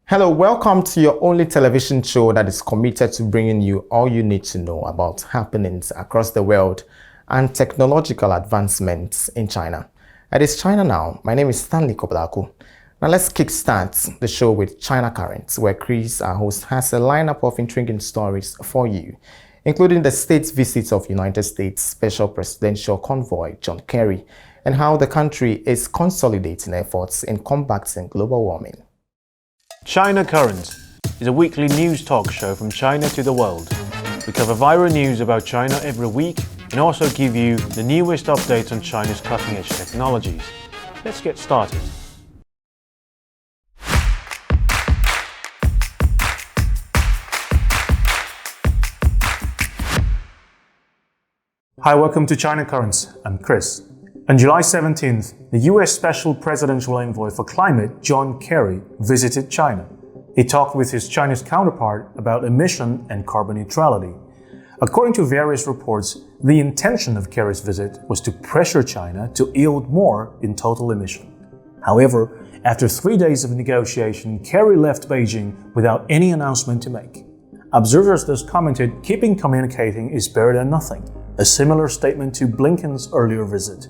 Hello, welcome to your only television show that is committed to bringing you all you need to know about happenings across the world and technological advancements in China. It is China Now. My name is Stanley Kwabla Arku. Now let's kickstart the show with China Current, where Chris, our host, has a lineup of intriguing stories for you, including the state's visit of United States Special Presidential Convoy John Kerry and how the country is consolidating efforts in combating global warming. China Current is a weekly news talk show from China to the world. We cover viral news about China every week and also give you the newest updates on China's cutting-edge technologies. Let's get started. Hi, welcome to China Currents. I'm Chris. On July 17th, the US Special Presidential Envoy for Climate, John Kerry, visited China. He talked with his Chinese counterpart about emission and carbon neutrality. According to various reports, the intention of Kerry's visit was to pressure China to yield more in total emission. However, after 3 days of negotiation, Kerry left Beijing without any announcement to make. Observers thus commented, "Keeping communicating is better than nothing," a similar statement to Blinken's earlier visit.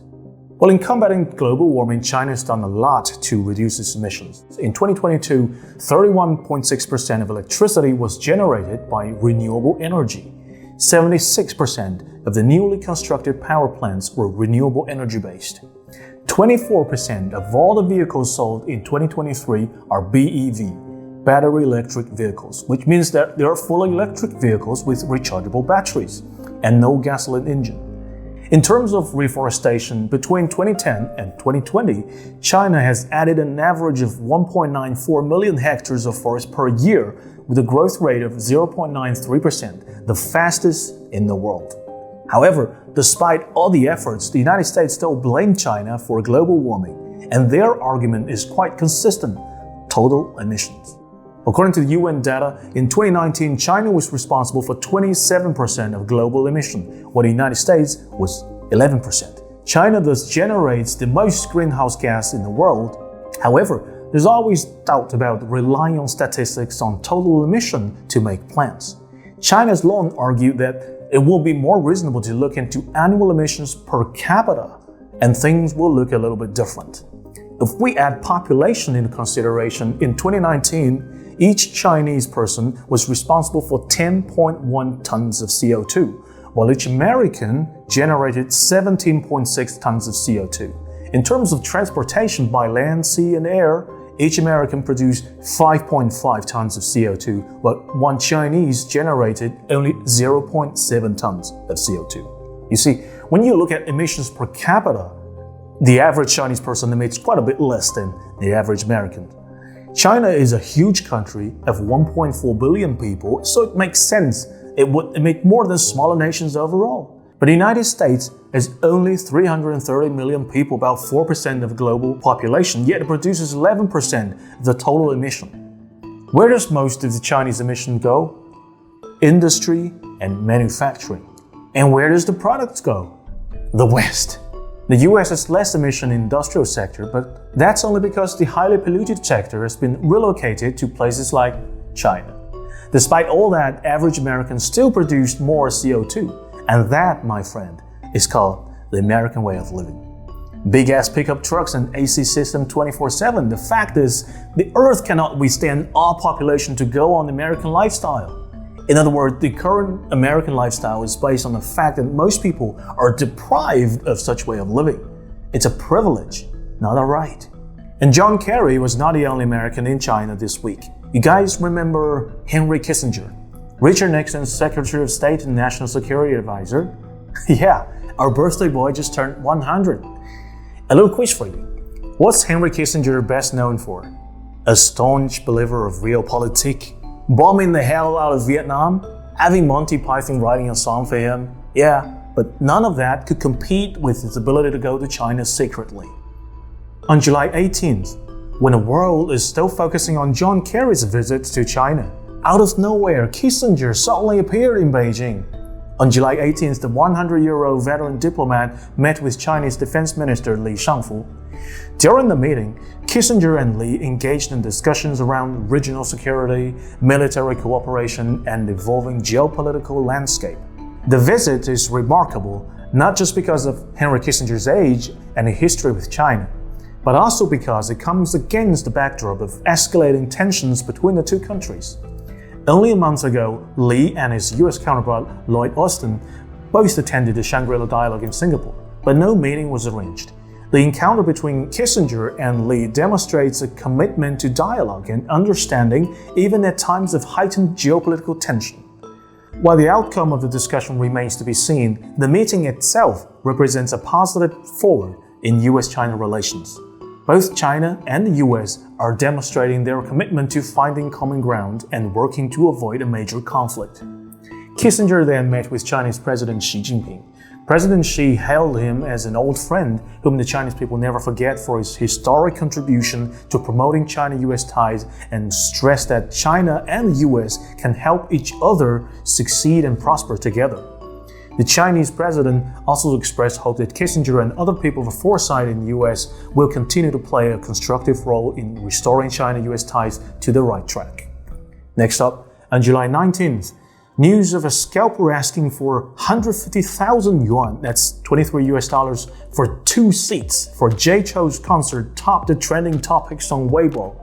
Well, in combating global warming, China has done a lot to reduce its emissions. In 2022, 31.6% of electricity was generated by renewable energy. 76% of the newly constructed power plants were renewable energy-based. 24% of all the vehicles sold in 2023 are BEV, battery electric vehicles, which means that they are fully electric vehicles with rechargeable batteries and no gasoline engine. In terms of reforestation, between 2010 and 2020, China has added an average of 1.94 million hectares of forest per year, with a growth rate of 0.93%, the fastest in the world. However, despite all the efforts, the United States still blame China for global warming, and their argument is quite consistent: total emissions. According to the UN data, in 2019, China was responsible for 27% of global emission, while the United States was 11%. China thus generates the most greenhouse gas in the world. However, there's always doubt about relying on statistics on total emission to make plans. China's long argued that it will be more reasonable to look into annual emissions per capita, and things will look a little bit different. If we add population into consideration, in 2019, each Chinese person was responsible for 10.1 tons of CO2, while each American generated 17.6 tons of CO2. In terms of transportation by land, sea, and air, each American produced 5.5 tons of CO2, while one Chinese generated only 0.7 tons of CO2. You see, when you look at emissions per capita, the average Chinese person emits quite a bit less than the average American. China is a huge country of 1.4 billion people, so it makes sense it would emit more than smaller nations overall. But the United States has only 330 million people, about 4% of global population, yet it produces 11% of the total emission. Where does most of the Chinese emission go? Industry and manufacturing. And where does the products go? The West. The US has less emission in the industrial sector, but that's only because the highly polluted sector has been relocated to places like China. Despite all that, average Americans still produce more CO2, and that, my friend, is called the American way of living. Big-ass pickup trucks and AC system 24/7. The fact is, the Earth cannot withstand all population to go on the American lifestyle. In other words, the current American lifestyle is based on the fact that most people are deprived of such way of living. It's a privilege, not a right. And John Kerry was not the only American in China this week. You guys remember Henry Kissinger, Richard Nixon's Secretary of State and National Security Advisor? Yeah, our birthday boy just turned 100. A little quiz for you. What's Henry Kissinger best known for? A staunch believer of realpolitik, bombing the hell out of Vietnam, having Monty Python writing a song for him. Yeah, but none of that could compete with his ability to go to China secretly. On July 18th, when the world is still focusing on John Kerry's visits to China, out of nowhere, Kissinger suddenly appeared in Beijing. On July 18th, the 100-year-old veteran diplomat met with Chinese Defense Minister Li Shangfu. During the meeting, Kissinger and Li engaged in discussions around regional security, military cooperation, and the evolving geopolitical landscape. The visit is remarkable not just because of Henry Kissinger's age and a history with China, but also because it comes against the backdrop of escalating tensions between the two countries. Only a month ago, Li and his US counterpart Lloyd Austin both attended the Shangri-La Dialogue in Singapore, but no meeting was arranged. The encounter between Kissinger and Li demonstrates a commitment to dialogue and understanding even at times of heightened geopolitical tension. While the outcome of the discussion remains to be seen, the meeting itself represents a positive forward in US-China relations. Both China and the US are demonstrating their commitment to finding common ground and working to avoid a major conflict. Kissinger then met with Chinese President Xi Jinping. President Xi hailed him as an old friend whom the Chinese people never forget for his historic contribution to promoting China-US ties, and stressed that China and the US can help each other succeed and prosper together. The Chinese president also expressed hope that Kissinger and other people of foresight in the US will continue to play a constructive role in restoring China-US ties to the right track. Next up, on July 19th, news of a scalper asking for 150,000 yuan, that's $23 for 2 seats for Jay Chou's concert, topped the trending topics on Weibo.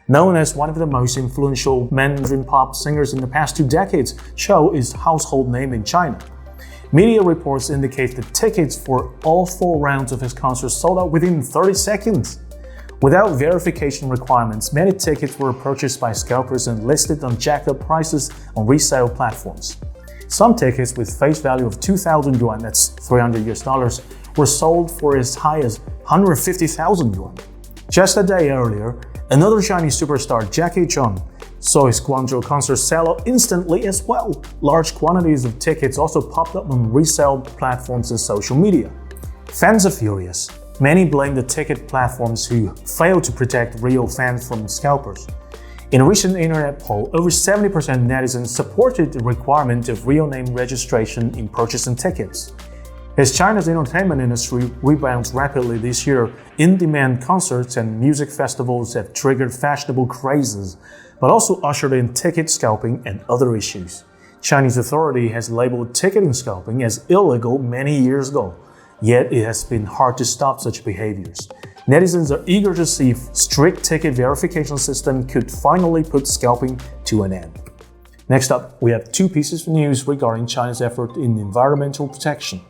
Known as one of the most influential Mandarin pop singers in the past 2 decades, Chou is a household name in China. Media reports indicate that tickets for all 4 rounds of his concert sold out within 30 seconds. Without verification requirements, many tickets were purchased by scalpers and listed on jacked up prices on resale platforms. Some tickets with face value of 2,000 yuan, that's $300, were sold for as high as 150,000 yuan. Just a day earlier, another Chinese superstar, Jackie Chan, saw his Guangzhou concert sell out instantly as well. Large quantities of tickets also popped up on resale platforms and social media. Fans are furious. Many blame the ticket platforms who failed to protect real fans from scalpers. In a recent internet poll, over 70% of netizens supported the requirement of real name registration in purchasing tickets. As China's entertainment industry rebounds rapidly this year, in-demand concerts and music festivals have triggered fashionable crazes, but also ushered in ticket scalping and other issues. Chinese authority has labeled ticketing scalping as illegal many years ago. Yet it has been hard to stop such behaviors. Netizens are eager to see if strict ticket verification system could finally put scalping to an end. Next up, we have 2 pieces of news regarding China's effort in environmental protection.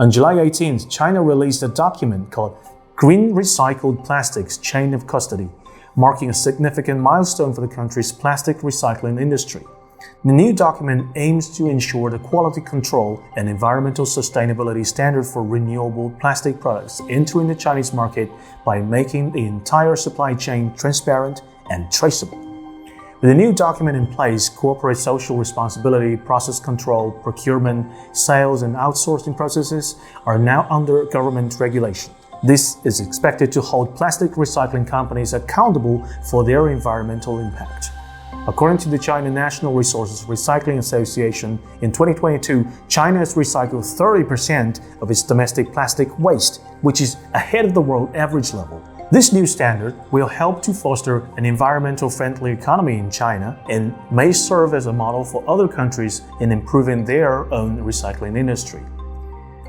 On July 18th, China released a document called Green Recycled Plastics Chain of Custody, marking a significant milestone for the country's plastic recycling industry. The new document aims to ensure the quality control and environmental sustainability standard for renewable plastic products entering the Chinese market by making the entire supply chain transparent and traceable. With the new document in place, corporate social responsibility, process control, procurement, sales, and outsourcing processes are now under government regulation. This is expected to hold plastic recycling companies accountable for their environmental impact. According to the China National Resources Recycling Association, in 2022, China has recycled 30% of its domestic plastic waste, which is ahead of the world average level. This new standard will help to foster an environmental-friendly economy in China and may serve as a model for other countries in improving their own recycling industry.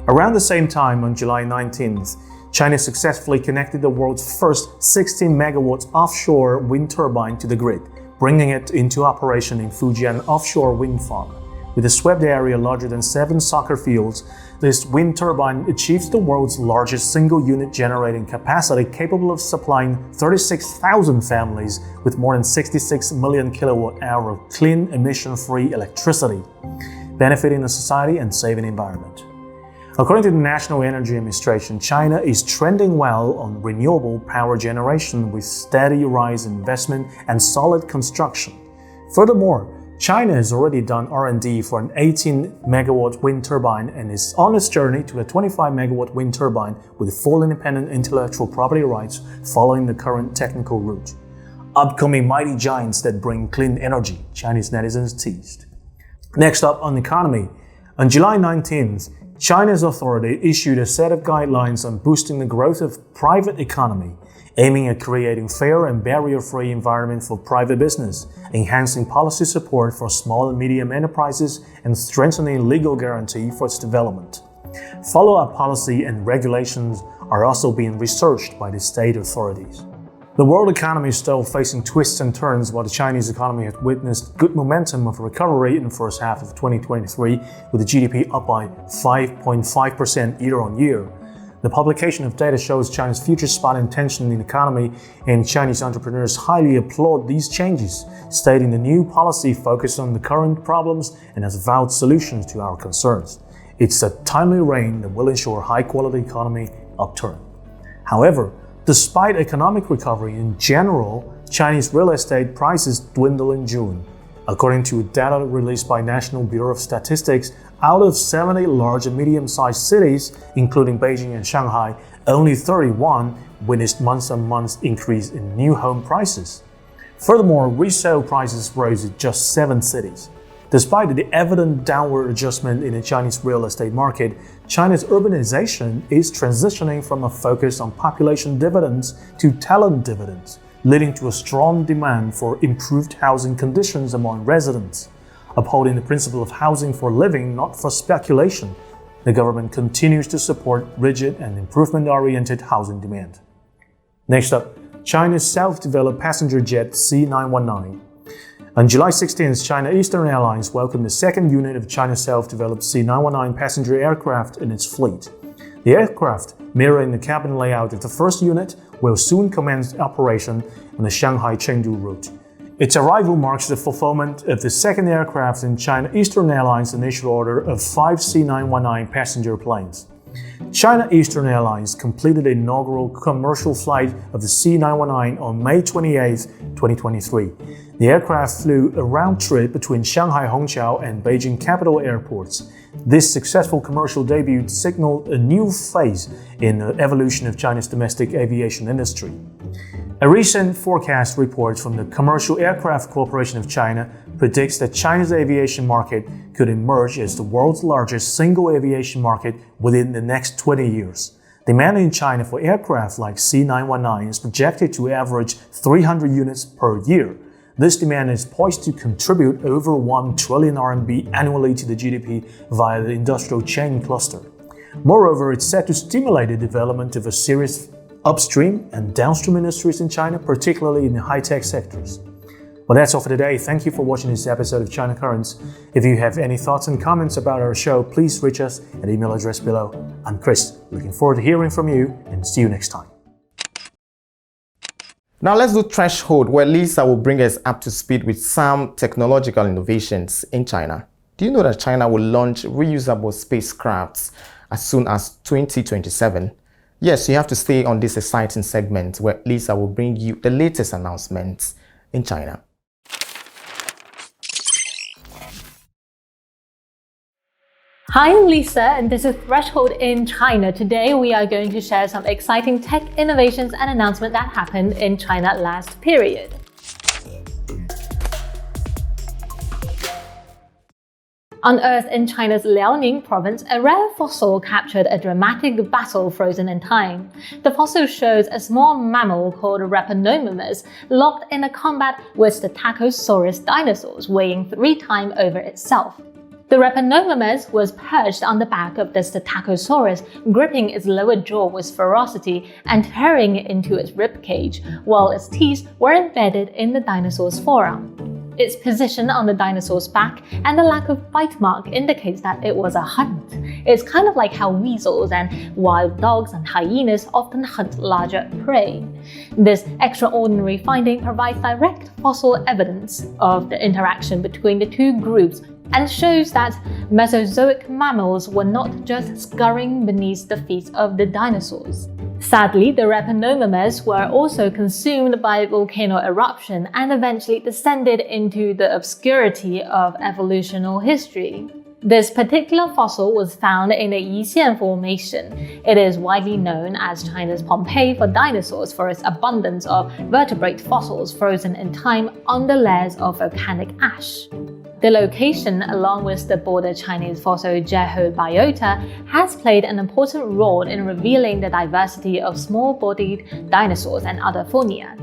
Around the same time, on July 19th, China successfully connected the world's first 16 megawatt offshore wind turbine to the grid, bringing it into operation in Fujian offshore wind farm. With a swept area larger than 7 soccer fields, this wind turbine achieves the world's largest single unit generating capacity, capable of supplying 36,000 families with more than 66 million kilowatt-hour of clean, emission-free electricity, benefiting the society and saving the environment. According to the National Energy Administration, China is trending well on renewable power generation with steady rise in investment and solid construction. Furthermore, China has already done R&D for an 18 megawatt wind turbine and is on its journey to a 25 megawatt wind turbine with full independent intellectual property rights following the current technical route. Upcoming mighty giants that bring clean energy, Chinese netizens teased. Next up on economy, on July 19th, China's authority issued a set of guidelines on boosting the growth of private economy, aiming at creating fair and barrier-free environment for private business, enhancing policy support for small and medium enterprises, and strengthening legal guarantee for its development. Follow-up policy and regulations are also being researched by the state authorities. The world economy is still facing twists and turns, while the Chinese economy has witnessed good momentum of recovery in the first half of 2023, with the GDP up by 5.5% year-on-year. The publication of data shows China's future spot intention in the economy, and Chinese entrepreneurs highly applaud these changes, stating the new policy focuses on the current problems and has vowed solutions to our concerns. It's a timely rein that will ensure high-quality economy upturn. However, despite economic recovery in general, Chinese real estate prices dwindle in June. According to data released by National Bureau of Statistics, out of 70 large and medium-sized cities, including Beijing and Shanghai, only 31 witnessed month-on-month increase in new home prices. Furthermore, resale prices rose in just 7 cities. Despite the evident downward adjustment in the Chinese real estate market, China's urbanization is transitioning from a focus on population dividends to talent dividends, leading to a strong demand for improved housing conditions among residents. Upholding the principle of housing for living, not for speculation, the government continues to support rigid and improvement-oriented housing demand. Next up, China's self-developed passenger jet C919. On July 16th, China Eastern Airlines welcomed the second unit of China's self-developed C919 passenger aircraft in its fleet. The aircraft, mirroring the cabin layout of the first unit, will soon commence operation on the Shanghai-Chengdu route. Its arrival marks the fulfillment of the second aircraft in China Eastern Airlines' initial order of 5 C919 passenger planes. China Eastern Airlines completed the inaugural commercial flight of the C919 on May 28, 2023. The aircraft flew a round trip between Shanghai Hongqiao and Beijing capital airports. This successful commercial debut signaled a new phase in the evolution of China's domestic aviation industry. A recent forecast report from the Commercial Aircraft Corporation of China predicts that China's aviation market could emerge as the world's largest single aviation market within the next 20 years. Demand in China for aircraft like C919 is projected to average 300 units per year. This demand is poised to contribute over 1 trillion RMB annually to the GDP via the industrial chain cluster. Moreover, it's set to stimulate the development of a series of upstream and downstream industries in China, particularly in the high-tech sectors. Well, that's all for today. Thank you for watching this episode of China Currents. If you have any thoughts and comments about our show, please reach us at the email address below. I'm Chris, looking forward to hearing from you, and see you next time. Now let's do Threshold, where Lisa will bring us up to speed with some technological innovations in China. Do you know that China will launch reusable spacecrafts as soon as 2027? Yes, you have to stay on this exciting segment where Lisa will bring you the latest announcements in China. Hi, I'm Lisa, and this is Threshold in China. Today, we are going to share some exciting tech innovations and announcements that happened in China last period. Unearthed in China's Liaoning province, a rare fossil captured a dramatic battle frozen in time. The fossil shows a small mammal called Repenomamus locked in a combat with Statacosaurus dinosaurs weighing 3 times over itself. The Repenomamus was perched on the back of the Statacosaurus, gripping its lower jaw with ferocity and tearing it into its ribcage, while its teeth were embedded in the dinosaur's forearm. Its position on the dinosaur's back and the lack of bite mark indicates that it was a hunt. It's kind of like how weasels and wild dogs and hyenas often hunt larger prey. This extraordinary finding provides direct fossil evidence of the interaction between the two groups and shows that Mesozoic mammals were not just scurrying beneath the feet of the dinosaurs. Sadly, the Repenomamus were also consumed by volcano eruption and eventually descended into the obscurity of evolutionary history. This particular fossil was found in the Yixian Formation. It is widely known as China's Pompeii for dinosaurs for its abundance of vertebrate fossils frozen in time under layers of volcanic ash. The location, along with the border Chinese fossil Jeho biota, has played an important role in revealing the diversity of small-bodied dinosaurs and other fauna.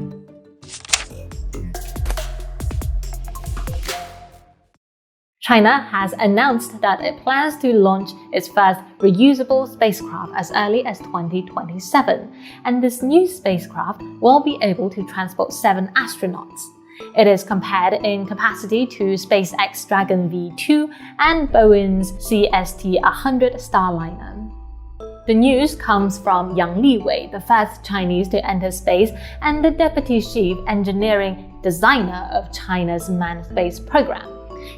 China has announced that it plans to launch its first reusable spacecraft as early as 2027, and this new spacecraft will be able to transport 7 astronauts. It is compared in capacity to SpaceX Dragon V2 and Boeing's CST-100 Starliner. The news comes from Yang Liwei, the first Chinese to enter space and the deputy chief engineering designer of China's manned space program.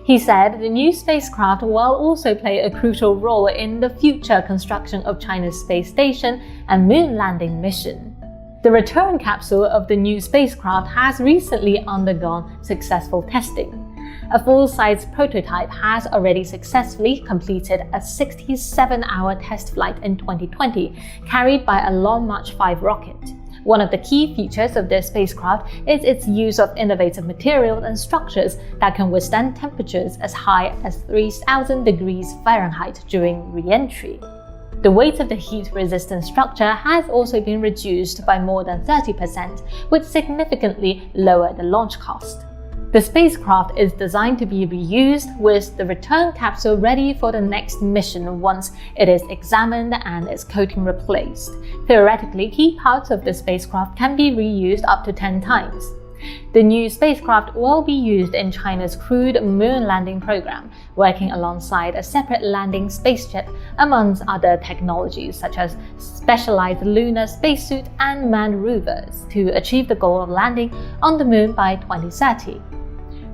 He said the new spacecraft will also play a crucial role in the future construction of China's space station and moon landing mission. The return capsule of the new spacecraft has recently undergone successful testing. A full-size prototype has already successfully completed a 67-hour test flight in 2020, carried by a Long March 5 rocket. One of the key features of this spacecraft is its use of innovative materials and structures that can withstand temperatures as high as 3,000 degrees Fahrenheit during re-entry. The weight of the heat-resistant structure has also been reduced by more than 30%, which significantly lowered the launch cost. The spacecraft is designed to be reused, with the return capsule ready for the next mission once it is examined and its coating replaced. Theoretically, key parts of the spacecraft can be reused up to 10 times. The new spacecraft will be used in China's crewed moon landing program, working alongside a separate landing spaceship, amongst other technologies such as specialized lunar spacesuit and manned rovers, to achieve the goal of landing on the moon by 2030.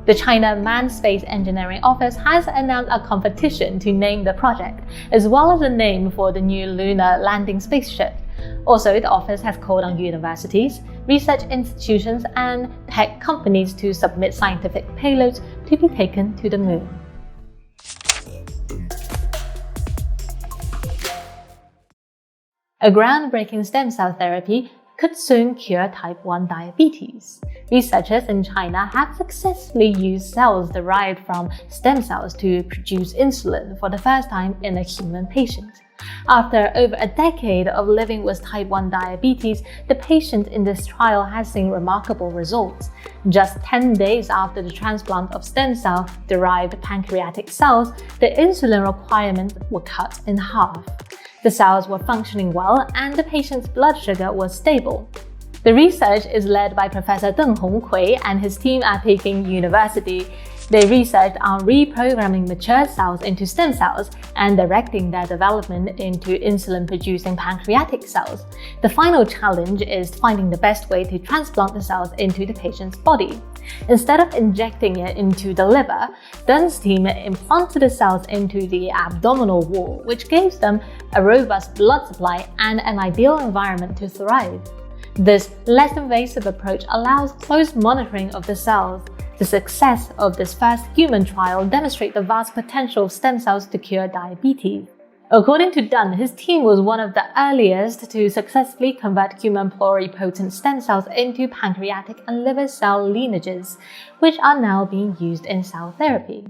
The China Manned Space Engineering Office has announced a competition to name the project, as well as a name for the new lunar landing spaceship. Also, the office has called on universities, research institutions, and tech companies to submit scientific payloads to be taken to the moon. A groundbreaking stem cell therapy could soon cure type 1 diabetes. Researchers in China have successfully used cells derived from stem cells to produce insulin for the first time in a human patient. After over a decade of living with type 1 diabetes, the patient in this trial has seen remarkable results. Just 10 days after the transplant of stem cell-derived pancreatic cells, the insulin requirements were cut in half. The cells were functioning well and the patient's blood sugar was stable. The research is led by Professor Deng Honghui and his team at Peking University. They researched on reprogramming mature cells into stem cells and directing their development into insulin-producing pancreatic cells. The final challenge is finding the best way to transplant the cells into the patient's body. Instead of injecting it into the liver, Deng's team implanted the cells into the abdominal wall, which gives them a robust blood supply and an ideal environment to thrive. This less invasive approach allows close monitoring of the cells. The success of this first human trial demonstrates the vast potential of stem cells to cure diabetes. According to Dunn, his team was one of the earliest to successfully convert human pluripotent stem cells into pancreatic and liver cell lineages, which are now being used in cell therapy.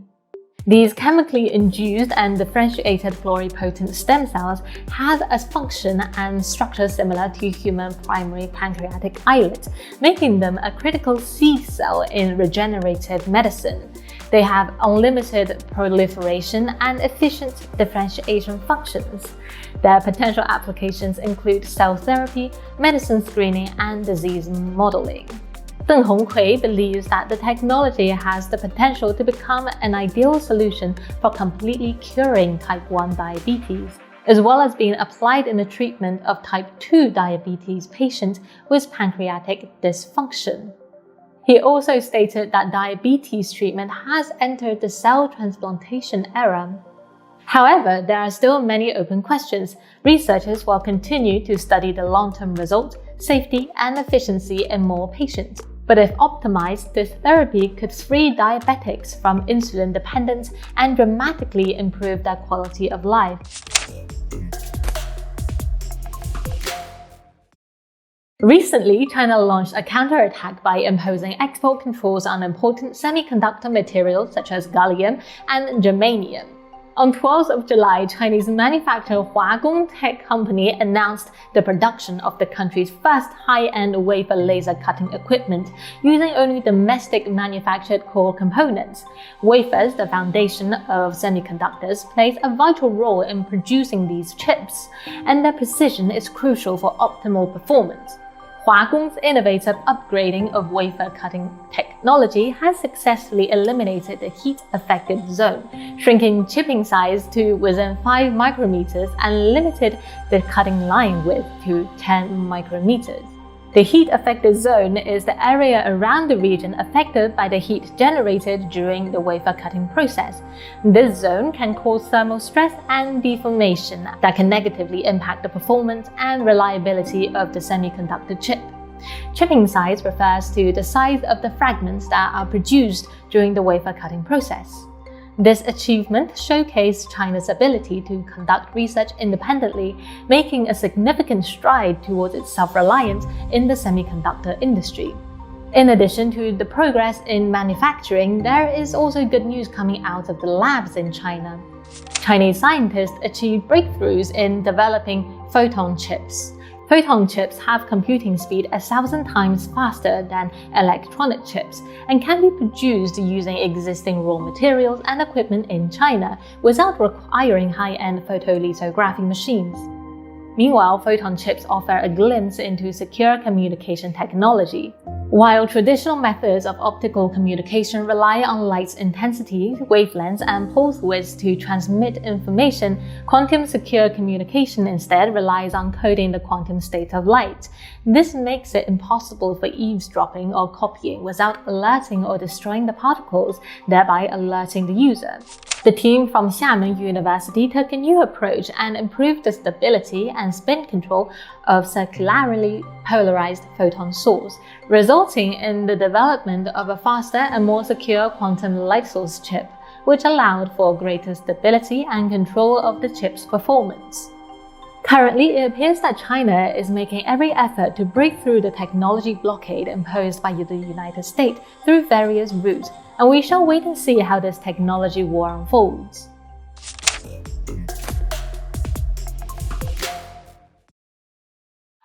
These chemically induced and differentiated pluripotent stem cells have a function and structure similar to human primary pancreatic islet, making them a critical seed cell in regenerative medicine. They have unlimited proliferation and efficient differentiation functions. Their potential applications include cell therapy, medicine screening, and disease modeling. Deng Honghui believes that the technology has the potential to become an ideal solution for completely curing type 1 diabetes, as well as being applied in the treatment of type 2 diabetes patients with pancreatic dysfunction. He also stated that diabetes treatment has entered the cell transplantation era. However, there are still many open questions. Researchers will continue to study the long-term results, safety, and efficiency in more patients. But if optimized, this therapy could free diabetics from insulin dependence and dramatically improve their quality of life. Recently, China launched a counterattack by imposing export controls on important semiconductor materials such as gallium and germanium. On 12th of July, Chinese manufacturer Huagong Tech Company announced the production of the country's first high-end wafer laser cutting equipment using only domestic manufactured core components. Wafers, the foundation of semiconductors, plays a vital role in producing these chips, and their precision is crucial for optimal performance. Huagong's innovative upgrading of wafer cutting technology has successfully eliminated the heat-affected zone, shrinking chipping size to within 5 micrometers and limited the cutting line width to 10 micrometers. The heat-affected zone is the area around the region affected by the heat generated during the wafer cutting process. This zone can cause thermal stress and deformation that can negatively impact the performance and reliability of the semiconductor chip. Chipping size refers to the size of the fragments that are produced during the wafer cutting process. This achievement showcased China's ability to conduct research independently, making a significant stride towards its self-reliance in the semiconductor industry. In addition to the progress in manufacturing, there is also good news coming out of the labs in China. Chinese scientists achieved breakthroughs in developing photon chips. Photon chips have computing speed 1,000 times faster than electronic chips and can be produced using existing raw materials and equipment in China without requiring high-end photolithography machines. Meanwhile, photon chips offer a glimpse into secure communication technology. While traditional methods of optical communication rely on light's intensity, wavelengths, and pulse widths to transmit information, quantum secure communication instead relies on coding the quantum state of light. This makes it impossible for eavesdropping or copying without alerting or destroying the particles, thereby alerting the user. The team from Xiamen University took a new approach and improved the stability and spin control of circularly polarized photon source, resulting in the development of a faster and more secure quantum light source chip, which allowed for greater stability and control of the chip's performance. Currently, it appears that China is making every effort to break through the technology blockade imposed by the United States through various routes, and we shall wait and see how this technology war unfolds.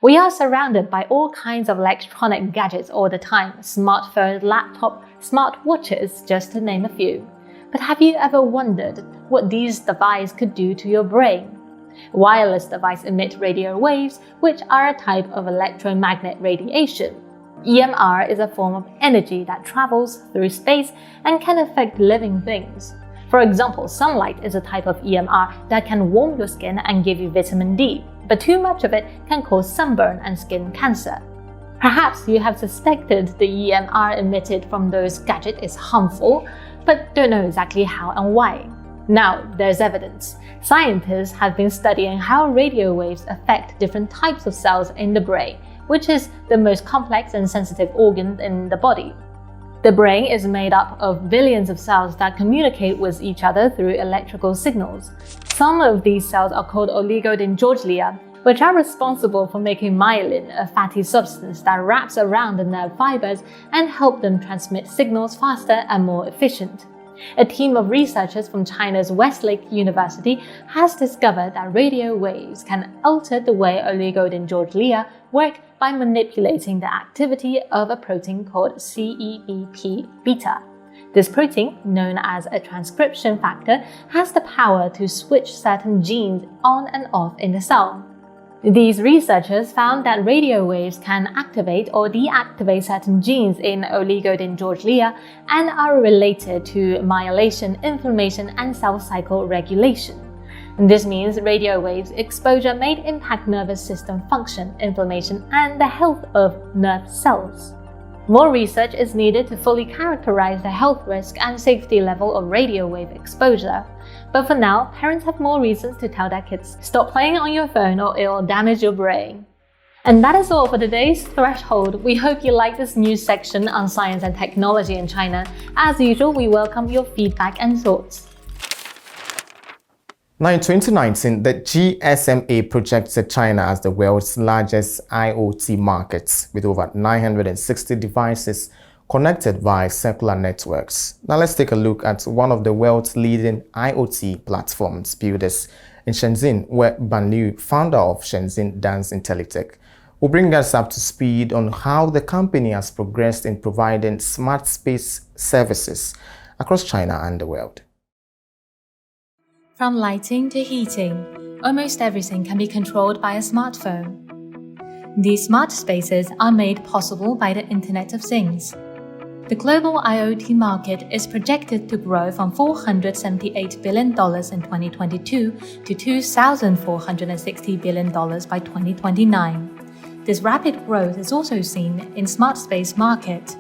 We are surrounded by all kinds of electronic gadgets all the time: smartphones, laptops, smartwatches, just to name a few. But have you ever wondered what these devices could do to your brain? Wireless devices emit radio waves, which are a type of electromagnetic radiation. EMR is a form of energy that travels through space and can affect living things. For example, sunlight is a type of EMR that can warm your skin and give you vitamin D, but too much of it can cause sunburn and skin cancer. Perhaps you have suspected the EMR emitted from those gadgets is harmful, but don't know exactly how and why. Now, there's evidence. Scientists have been studying how radio waves affect different types of cells in the brain, which is the most complex and sensitive organ in the body. The brain is made up of billions of cells that communicate with each other through electrical signals. Some of these cells are called oligodendrochlia, which are responsible for making myelin, a fatty substance that wraps around the nerve fibers and help them transmit signals faster and more efficient. A team of researchers from China's Westlake University has discovered that radio waves can alter the way oligodendrochlia work by manipulating the activity of a protein called CEBP-beta. This protein, known as a transcription factor, has the power to switch certain genes on and off in the cell. These researchers found that radio waves can activate or deactivate certain genes in oligodendrochlia and are related to myelation, inflammation, and cell cycle regulation. This means radio waves exposure may impact nervous system function, inflammation, and the health of nerve cells. More research is needed to fully characterize the health risk and safety level of radio wave exposure. But for now, parents have more reasons to tell their kids, stop playing on your phone or it will damage your brain. And that is all for today's Threshold. We hope you like this news section on science and technology in China. As usual, we welcome your feedback and thoughts. Now, in 2019, the GSMA projected China as the world's largest IoT market, with over 960 devices connected via cellular networks. Now, let's take a look at one of the world's leading IoT platforms builders in Shenzhen, where Ban Liu, founder of Shenzhen Das Intellitech, will bring us up to speed on how the company has progressed in providing smart space services across China and the world. From lighting to heating, almost everything can be controlled by a smartphone. These smart spaces are made possible by the Internet of Things. The global IoT market is projected to grow from $478 billion in 2022 to $2,460 billion by 2029. This rapid growth is also seen in smart space market.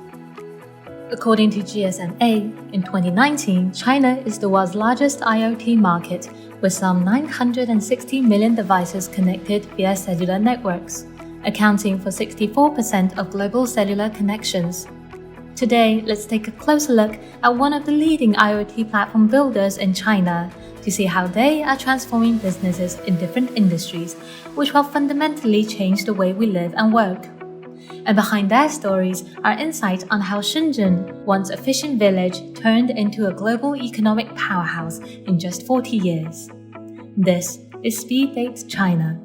According to GSMA, in 2019, China is the world's largest IoT market, with some 960 million devices connected via cellular networks, accounting for 64% of global cellular connections. Today, let's take a closer look at one of the leading IoT platform builders in China to see how they are transforming businesses in different industries, which will fundamentally change the way we live and work. And behind their stories are insights on how Shenzhen, once a fishing village, turned into a global economic powerhouse in just 40 years. This is Speed Dates China.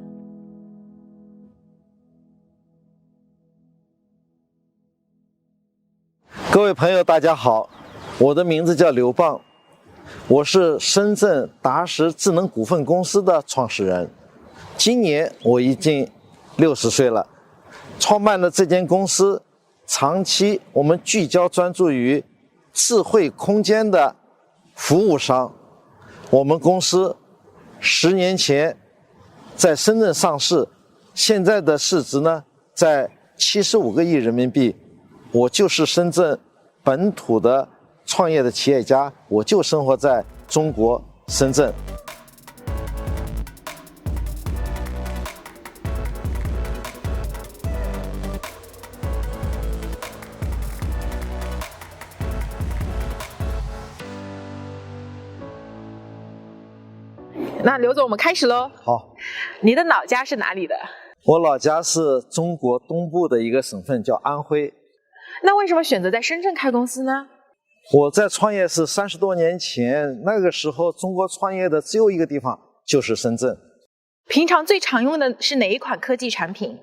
"各位朋友，大家好，我的名字叫刘棒，我是深圳达实智能股份公司的创始人。今年我已经60岁了。创办的这间公司，长期我们聚焦专注于智慧空间的服务商。我们公司10年前在深圳上市，现在的市值呢在75个亿人民币。我就是深圳本土的创业的企业家，我就生活在中国深圳。那刘总，我们开始喽。好，你的老家是哪里的？我老家是中国东部的一个省份，叫安徽。那为什么选择在深圳开公司呢？我在创业是30多年前，那个时候中国创业的只有一个地方，就是深圳。平常最常用的是哪一款科技产品？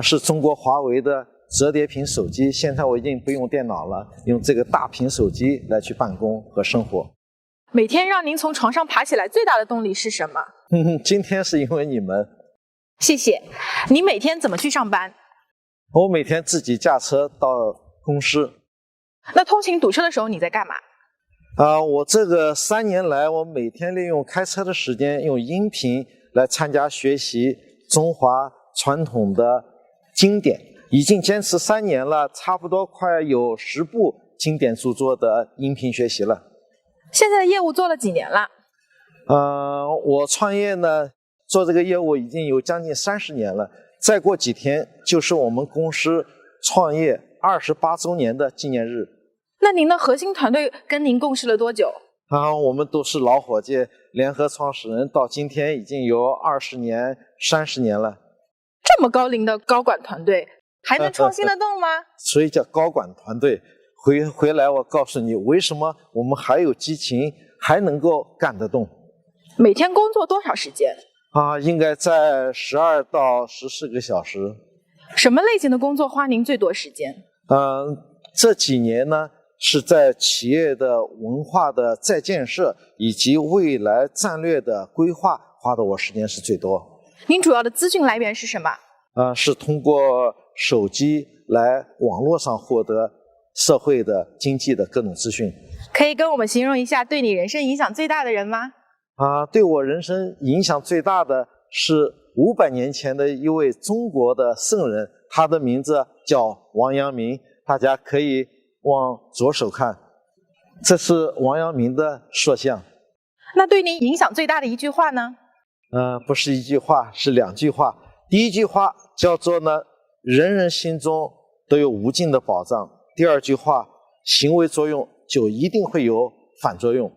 是中国华为的折叠屏手机。现在我已经不用电脑了，用这个大屏手机来去办公和生活。每天让您从床上爬起来最大的动力是什么？今天是因为你们。谢谢。你每天怎么去上班？我每天自己驾车到公司。那通勤堵车的时候你在干嘛？我这个3年来，我每天利用开车的时间，用音频来参加学习中华传统的经典，已经坚持3年了，差不多快有10部经典著作的音频学习了。现在的业务做了几年了？我创业呢，做这个业务已经有将近30年了。再过几天就是我们公司创业28周年的纪念日。那您的核心团队跟您共事了多久？我们都是老伙计，联合创始人到今天已经有20年、30年了。这么高龄的高管团队，还能创新得动吗？所以叫高管团队。回来我告诉你，为什么我们还有激情，还能够干得动。每天工作多少时间？应该在12到14个小时。什么类型的工作花您最多时间？这几年呢，是在企业的文化的再建设以及未来战略的规划花的我时间是最多。您主要的资讯来源是什么？是通过手机来网络上获得社会的经济的各种资讯。可以跟我们形容一下对你人生影响最大的人吗？对我人生影响最大的是500年前的一位中国的圣人，他的名字叫王阳明。大家可以往左手看，这是王阳明的塑像。那对您影响最大的一句话呢？不是一句话，是2句话。第一句话叫做呢，人人心中都有无尽的宝藏。第2句话，行为作用就一定会有反作用。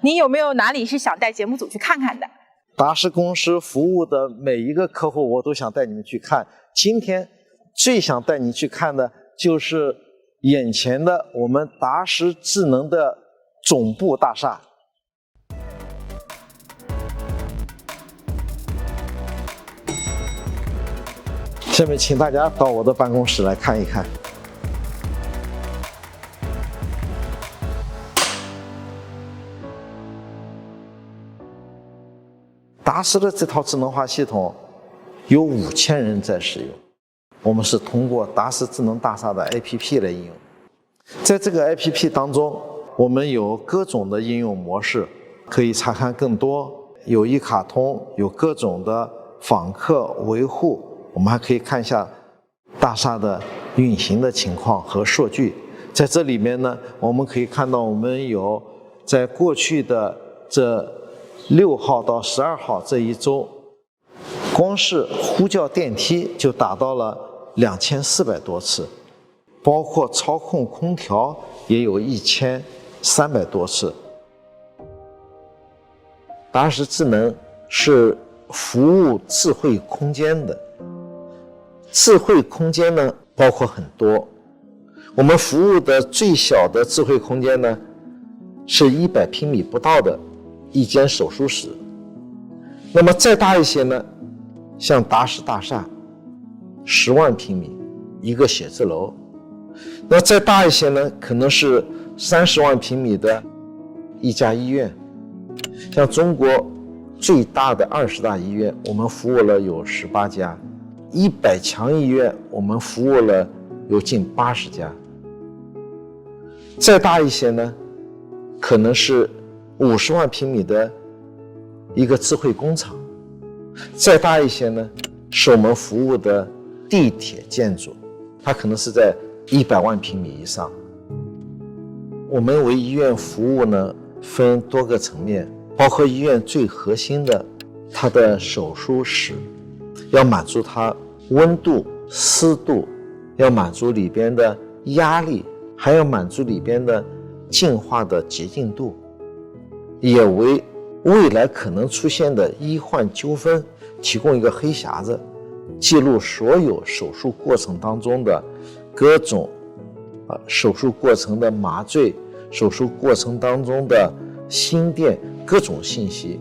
你有没有哪里是想带节目组去看看的？达时公司服务的每一个客户，我都想带你们去看。今天最想带你去看的就是眼前的我们达时智能的总部大厦。下面请大家到我的办公室来看一看。达时的这套智能化系统有5000人在使用，我们是通过达时智能大厦的 APP 来应用。在这个 APP 当中，我们有各种的应用模式，可以查看更多，有一卡通，有各种的访客维护，我们还可以看一下大厦的运行的情况和数据。在这里面呢，我们可以看到我们有在过去的这6号到12号这一周，光是呼叫电梯就达到了2400多次，包括操控空调也有1300多次。达时智能是服务智慧空间的，智慧空间呢包括很多，我们服务的最小的智慧空间呢是100平米不到的一间手术室。那么再大一些呢，像达时大厦10万平米一个写字楼，那再大一些呢，可能是30万平米的一家医院。像中国最大的20大医院，我们服务了有18家；100强医院，我们服务了有近80家。再大一些呢，可能是50万平米的一个智慧工厂；再大一些呢，是我们服务的地铁建筑，它可能是在100万平米以上。我们为医院服务呢，分多个层面，包括医院最核心的它的手术室，要满足它温度、湿度，要满足里边的压力，还要满足里边的净化的洁净度，也为未来可能出现的医患纠纷提供一个黑匣子，记录所有手术过程当中的各种手术过程的麻醉，手术过程当中的心电各种信息，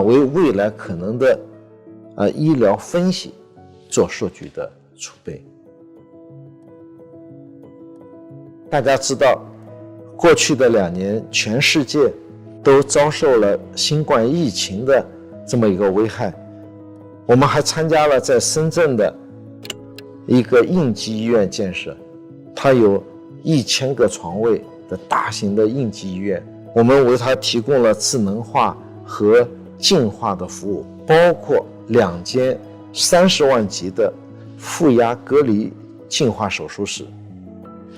为未来可能的医疗分析做数据的储备。大家知道，过去的2年，全世界都遭受了新冠疫情的这么一个危害。我们还参加了在深圳的一个应急医院建设，它有1000个床位的大型的应急医院，我们为它提供了智能化和净化的服务，包括2间30万级的负压隔离净化手术室。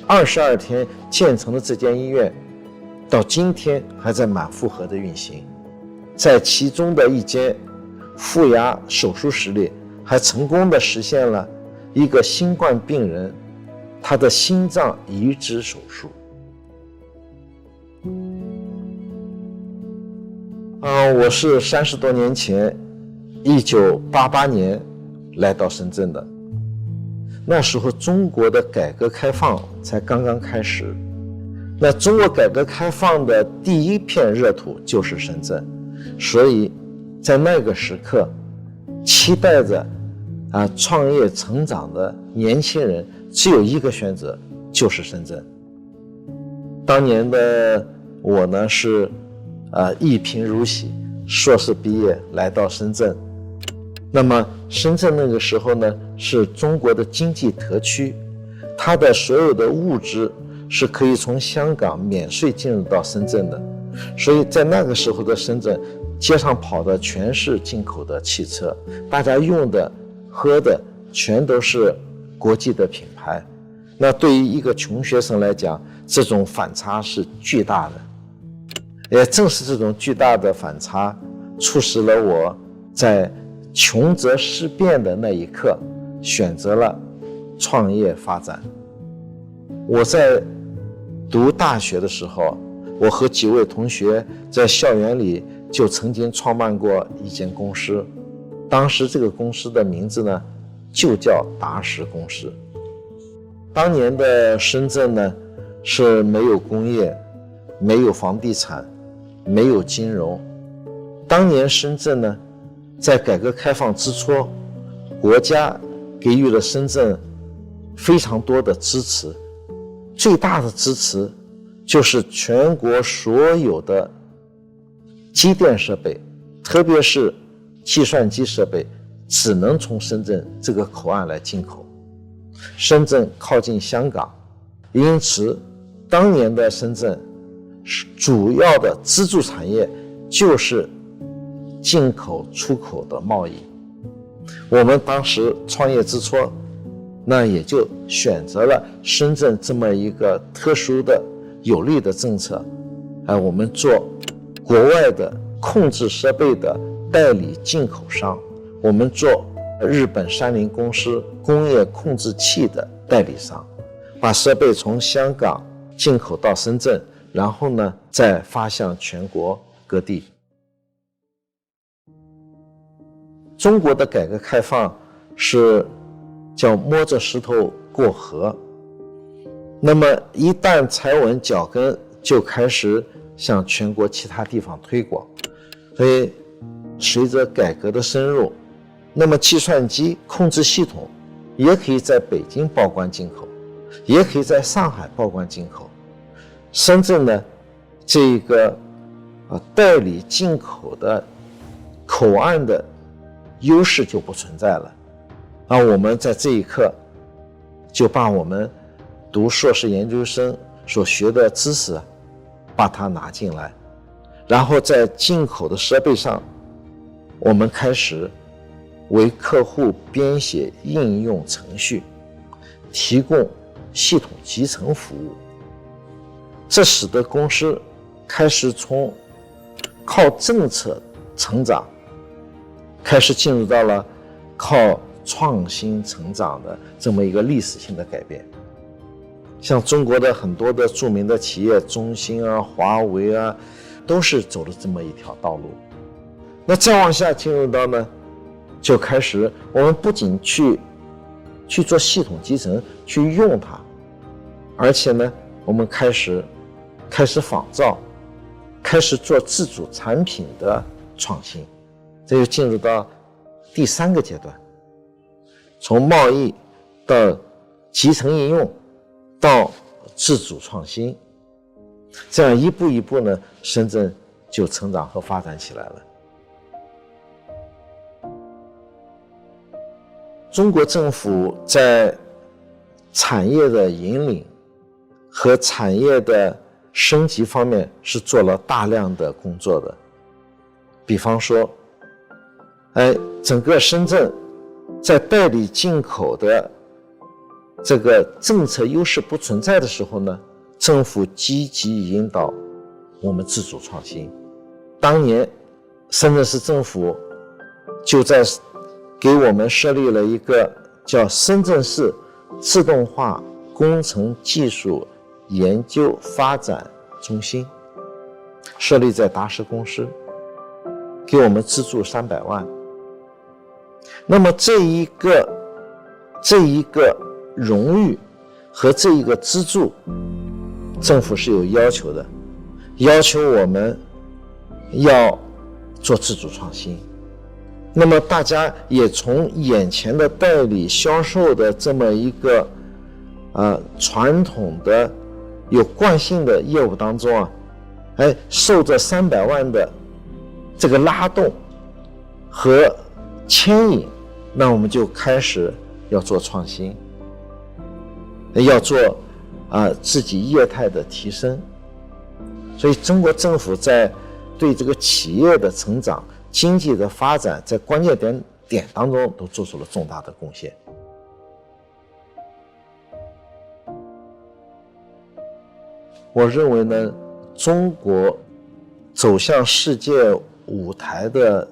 22天建成的这间医院到今天还在满负荷的运行，在其中的一间负压手术室里，还成功的实现了一个新冠病人他的心脏移植手术。我是30多年前1988年来到深圳的，那时候中国的改革开放才刚刚开始，那中国改革开放的第一片热土就是深圳，所以在那个时刻，期待着创业成长的年轻人只有一个选择，就是深圳。当年的我呢是一贫如洗，硕士毕业来到深圳。那么深圳那个时候呢是中国的经济特区，它的所有的物资是可以从香港免税进入到深圳的，所以在那个时候的深圳，街上跑的全是进口的汽车，大家用的喝的全都是国际的品牌。那对于一个穷学生来讲，这种反差是巨大的。也正是这种巨大的反差，促使了我在穷则思变的那一刻选择了创业发展。我在读大学的时候我和几位同学在校园里就曾经创办过一间公司，当时这个公司的名字呢就叫达实公司。当年的深圳呢是没有工业，没有房地产，没有金融。当年深圳呢在改革开放之初，国家给予了深圳非常多的支持，最大的支持就是全国所有的机电设备，特别是计算机设备，只能从深圳这个口岸来进口。深圳靠近香港，因此当年的深圳主要的支柱产业就是进口出口的贸易。我们当时创业之初，那也就选择了深圳这么一个特殊的有利的政策，我们做国外的控制设备的代理进口商，我们做日本三菱公司工业控制器的代理商，把设备从香港进口到深圳，然后呢再发向全国各地。中国的改革开放是叫摸着石头过河，那么一旦踩稳脚跟，就开始向全国其他地方推广。所以随着改革的深入，那么计算机控制系统也可以在北京报关进口，也可以在上海报关进口。深圳呢这个代理进口的口岸的优势就不存在了。我们在这一刻就把我们读硕士研究生所学的知识把它拿进来，然后在进口的设备上，我们开始为客户编写应用程序，提供系统集成服务。这使得公司开始从靠政策成长，开始进入到了靠创新成长的这么一个历史性的改变。像中国的很多的著名的企业，中兴啊、华为啊，都是走了这么一条道路。那再往下进入到呢，就开始我们不仅去做系统集成，去用它，而且呢，我们开始仿造，开始做自主产品的创新。这就进入到第三个阶段，从贸易到集成应用到自主创新，这样一步一步呢，深圳就成长和发展起来了。中国政府在产业的引领和产业的升级方面是做了大量的工作的。比方说，整个深圳在代理进口的这个政策优势不存在的时候呢，政府积极引导我们自主创新。当年深圳市政府就在给我们设立了一个叫深圳市自动化工程技术研究发展中心，设立在达实公司，给我们资助300万。那么这一个荣誉和这一个资助，政府是有要求的，要求我们要做自主创新。那么大家也从眼前的代理销售的这么一个传统的有惯性的业务当中受这300万的这个拉动和牵引，那我们就开始要做创新，要做自己业态的提升。所以中国政府在对这个企业的成长、经济的发展，在关键点当中都做出了重大的贡献。我认为呢，中国走向世界舞台的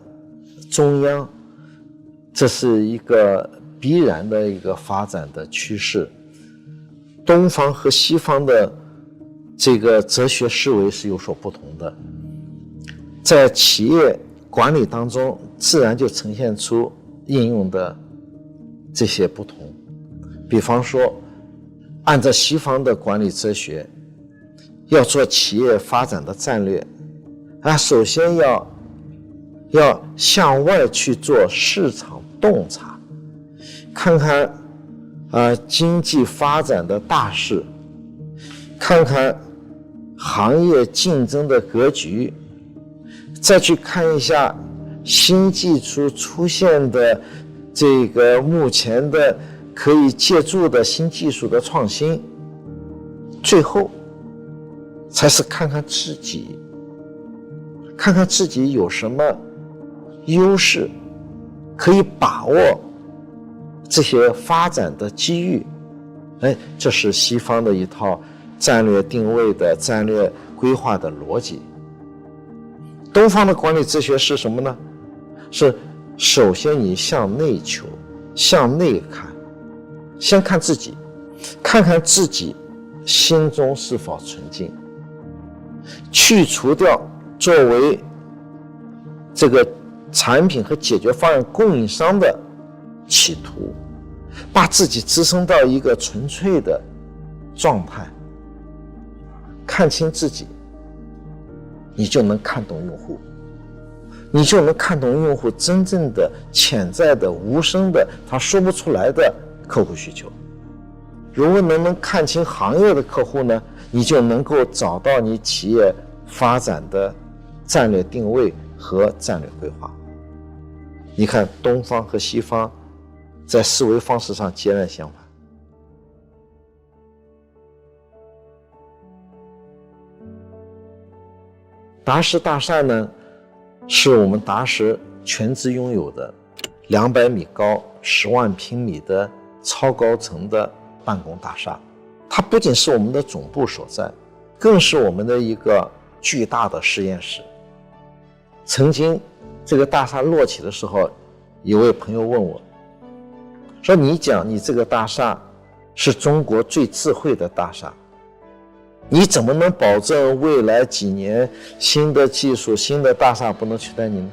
中央，这是一个必然的一个发展的趋势。东方和西方的这个哲学思维是有所不同的，在企业管理当中，自然就呈现出应用的这些不同。比方说，按照西方的管理哲学，要做企业发展的战略，首先要向外去做市场洞察，看看经济发展的大势，看看行业竞争的格局，再去看一下新技术出现的这个目前的可以借助的新技术的创新，最后才是看看自己有什么优势，可以把握这些发展的机遇。这是西方的一套战略定位的战略规划的逻辑。东方的管理哲学是什么呢？是首先你向内求，向内看，先看自己，看看自己心中是否纯净，去除掉作为这个产品和解决方案供应商的企图，把自己支撑到一个纯粹的状态，看清自己，你就能看懂用户，你就能看懂用户真正的潜在的无声的他说不出来的客户需求。如果能看清行业的客户呢，你就能够找到你企业发展的战略定位和战略规划。你看东方和西方在思维方式上截然相反。达实大厦呢，是我们达实全资拥有的200米高、10万平米的超高层的办公大厦。它不仅是我们的总部所在，更是我们的一个巨大的实验室。曾经这个大厦落起的时候，有位朋友问我说，你讲你这个大厦是中国最智慧的大厦，你怎么能保证未来几年新的技术、新的大厦不能取代你呢？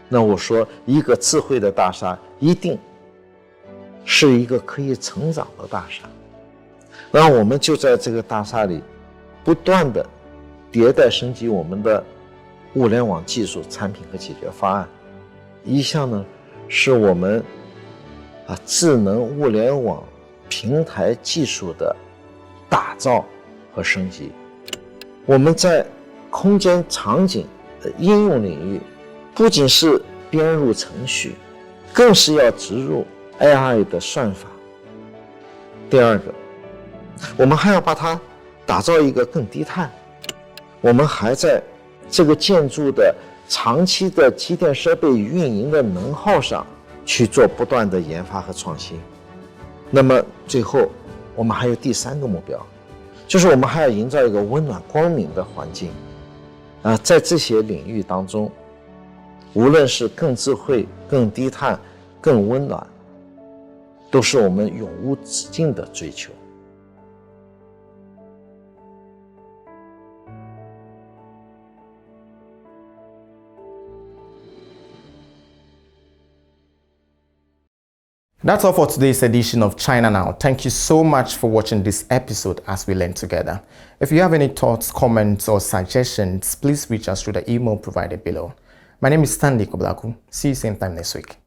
那我说，一个智慧的大厦一定是一个可以成长的大厦。那我们就在这个大厦里不断的迭代升级我们的物联网技术、产品和解决方案。一项呢是我们智能物联网平台技术的打造和升级。我们在空间场景的应用领域，不仅是编入程序，更是要植入 AI 的算法。第二个，我们还要把它打造一个更低碳。我们还在这个建筑的长期的机电设备运营的能耗上去做不断的研发和创新。那么最后我们还有第3个目标，就是我们还要营造一个温暖光明的环境。在这些领域当中，无论是更智慧、更低碳、更温暖，都是我们永无止境的追求。That's all for today's edition of China Now. Thank you so much for watching this episode as we learn together. If you have any thoughts, comments, or suggestions, please reach us through the email provided below. My name is Stanley Kwabla Arku. See you same time next week.